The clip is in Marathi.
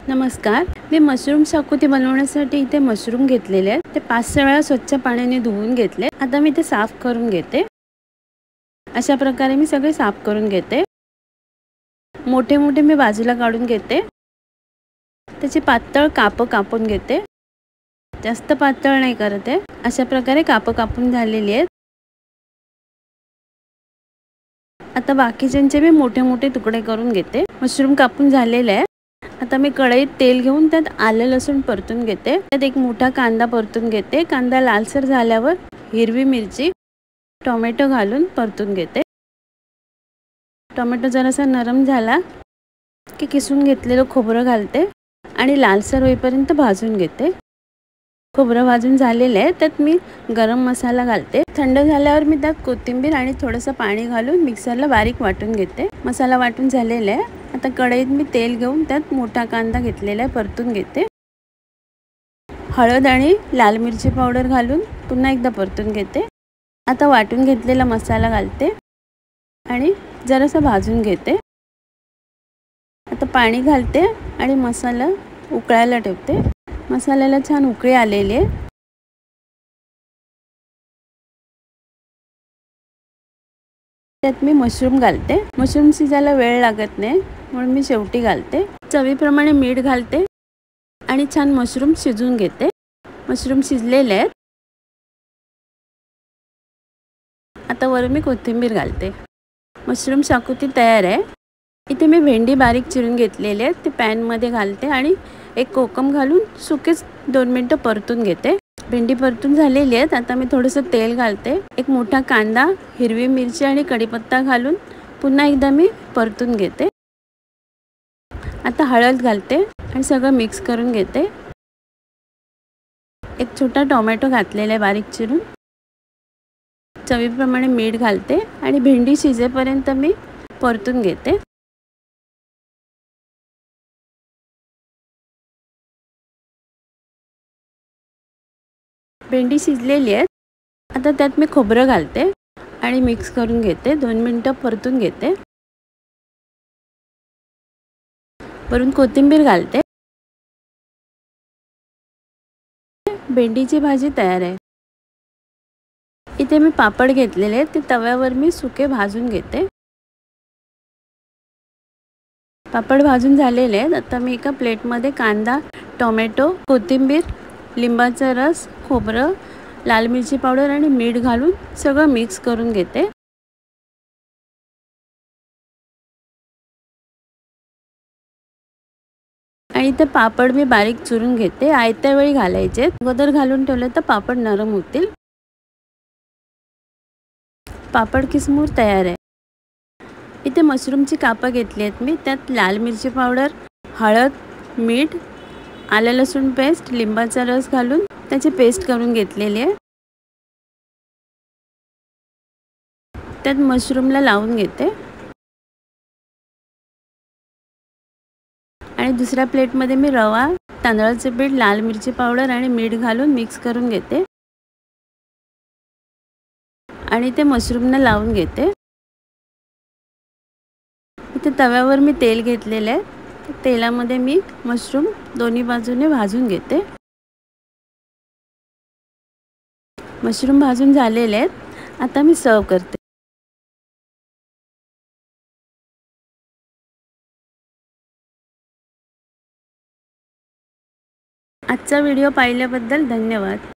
नमस्कार, मी मशरूम शाकोती बनवण्यासाठी इथे मशरूम घेतलेले आहेत। ते 5-6 वेळा स्वच्छ पाण्याने धुवून घेतले। आता मी ते साफ करून घेते। अशा प्रकारे मी सगळे साफ करून घेते। मोठे मोठे मी बाजूला काढून घेते। त्याची पातळ काप कापून घेते। जास्त पातळ नाही करत आहे। अशा प्रकारे काप कापून झालेली आहेत। आता बाकीच्यांचे मी मोठे मोठे तुकडे करून घेते। मशरूम कापून झालेले आहे। आता मी कढईत तेल घेऊन त्यात आले लसूण परतून घेते। त्यात एक मोठा कांदा परतून घेते। कांदा लालसर झाल्यावर हिरवी मिरची, टोमॅटो घालून परतून घेते। टोमॅटो जरासा नरम झाला की किसून घेतलेलं खोबरं घालते आणि लालसर होईपर्यंत भाजून घेते। खोबरं भाजून झालेलं आहे। त्यात मी गरम मसाला घालते। थंड झाल्यावर मी त्यात कोथिंबीर आणि थोडंसं पाणी घालून मिक्सरला बारीक वाटून घेते। मसाला वाटून झालेला आहे। आता कढईत मी तेल घेऊन त्यात मोठा कांदा घेतलेला आहे परतून घेते। हळद आणि लाल मिरची पावडर घालून पुन्हा एकदा परतून घेते। आता वाटून घेतलेला मसाला घालते आणि जरासा भाजून घेते। आता पाणी घालते आणि मसाला उकळायला ठेवते। मसाल्याला छान उकळी आलेली आहे। त्यात मी मशरूम घालते। मशरूम शिजायला वेळ लागत नाही म्हणून मी शेवटी घालते। चवीप्रमाणे मीठ घालते आणि छान मशरूम शिजवून घेते। मशरूम शिजलेले आहेत। आता वर मी कोथिंबीर घालते। मशरूम शाकोती तयार आहे। इथे मी भेंडी बारीक चिरून घेतलेली आहे। ते पॅन मध्ये घालते आणि एक कोकम घालून सुकेच 2 मिनिटं परतून घेते। भेंडी परतून झालेली आहेत। आता मी थोडंसं तेल घालते। एक मोठा कांदा, हिरवी मिरची आणि कढीपत्ता घालून पुन्हा एकदा मी परतून घेते। आता हळद घालते आणि सगळं मिक्स करून घेते। एक छोटा टोमॅटो घातलेला आहे बारीक चिरून। चवीप्रमाणे मीठ घालते आणि भेंडी शिजेपर्यंत मी परतून घेते। भेंडी शिजलेली आहे। आता त्यात मी खोबरं घालते आणि मिक्स करून घेते। 2 मिनिटं परतून घेते। वरून कोथिंबीर घालते। भेंडीची भाजी तयार आहे। इथे मी पापड घेतलेले आहेत। ते तव्यावर मी सुके भाजून घेते। पापड भाजून झालेले आहेत। आता मी एका प्लेटमध्ये कांदा, टोमॅटो, कोथिंबीर, लिंबाचा रस, खोबरं, लाल मिरची पावडर आणि मीठ घालून सगळं मिक्स करून घेते। आणि ते पापड मी बारीक चुरून घेते। आयत्या वेळी घालायचे। अगोदर घालून ठेवले तर पापड नरम होतील। पापड किसमूर तयार आहे। इथे मशरूमची कापं घेतली आहेत मी। त्यात लाल मिरची पावडर, हळद, मीठ, आलं लसूण पेस्ट, लिंबाचा रस घालून त्याची पेस्ट करून घेतलेली आहे। त्यात मशरूमला लावून घेते आणि दुसऱ्या प्लेटमध्ये मी रवा, तांदळाचे पीठ, लाल मिरची पावडर आणि मीठ घालून मिक्स करून घेते आणि ते मशरूमला लावून घेते। इथे तव्यावर मी तेल घेतलेले आहे। तेलामध्ये मी मशरूम दोन्ही बाजूने भाजून घेते। मशरूम भाजून झालेले आहेत। आता मी सर्व करते। आजचा व्हिडिओ पाहिल्याबद्दल धन्यवाद।